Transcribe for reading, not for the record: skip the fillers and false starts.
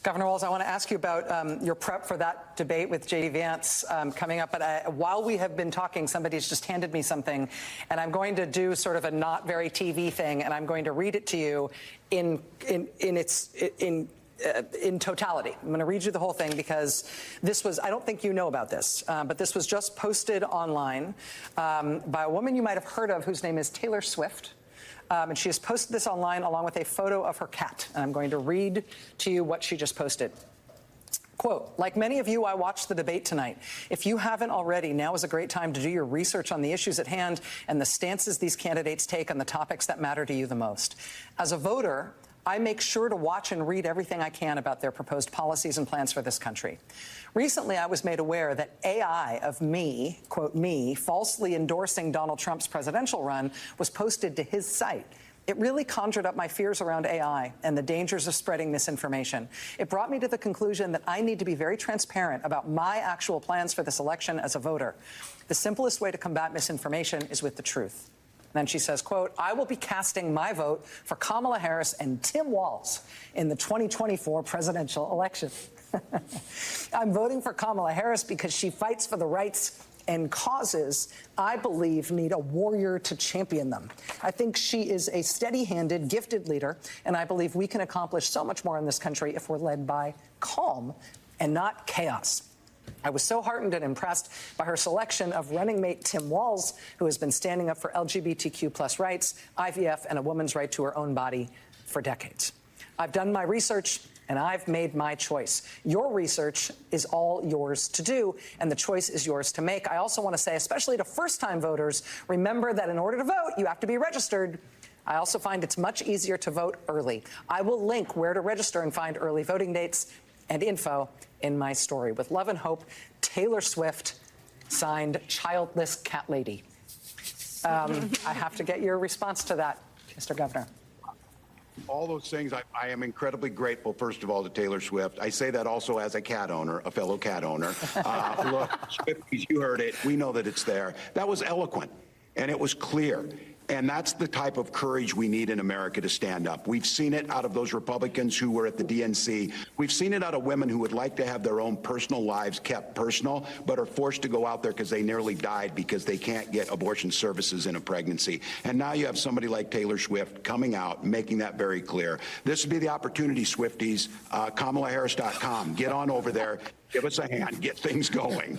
Governor Walz, I want to ask you about your prep for that debate with J.D. Vance coming up. But while we have been talking, somebody's just handed me something, and I'm going to do sort of a not very TV thing, and I'm going to read it to you in totality. I'm going to read you the whole thing because this was, I don't think you know about this, but this was just posted online by a woman you might have heard of whose name is Taylor Swift. And she has posted this online along with a photo of her cat. And I'm going to read to you what she just posted. Quote, like many of you, I watched the debate tonight. If you haven't already, now is a great time to do your research on the issues at hand and the stances these candidates take on the topics that matter to you the most. As a voter, I make sure to watch and read everything I can about their proposed policies and plans for this country. Recently, I was made aware that AI of me, quote me, falsely endorsing Donald Trump's presidential run was posted to his site. It really conjured up my fears around AI and the dangers of spreading misinformation. It brought me to the conclusion that I need to be very transparent about my actual plans for this election as a voter. The simplest way to combat misinformation is with the truth. Then she says, quote, I will be casting my vote for Kamala Harris and Tim Walz in the 2024 presidential election. I'm voting for Kamala Harris because she fights for the rights and causes I believe need a warrior to champion them. I think she is a steady-handed, gifted leader, and I believe we can accomplish so much more in this country if we're led by calm and not chaos. I was so heartened and impressed by her selection of running mate Tim Walz, who has been standing up for LGBTQ+ rights, IVF, and a woman's right to her own body for decades. I've done my research, and I've made my choice. Your research is all yours to do, and the choice is yours to make. I also want to say, especially to first-time voters, remember that in order to vote, you have to be registered. I also find it's much easier to vote early. I will link where to register and find early voting dates and info in my story. With love and hope, Taylor Swift, signed Childless Cat Lady. I have to get your response to that, Mr. Governor. All those things, I am incredibly grateful, first of all, to Taylor Swift. I say that also as a cat owner, a fellow cat owner. Look, Swifties, you heard it. We know that it's there. That was eloquent, and it was clear. And that's the type of courage we need in America to stand up. We've seen it out of those Republicans who were at the DNC. We've seen it out of women who would like to have their own personal lives kept personal, but are forced to go out there because they nearly died because they can't get abortion services in a pregnancy. And now you have somebody like Taylor Swift coming out, making that very clear. This would be the opportunity, Swifties. KamalaHarris.com. Get on over there. Give us a hand. Get things going.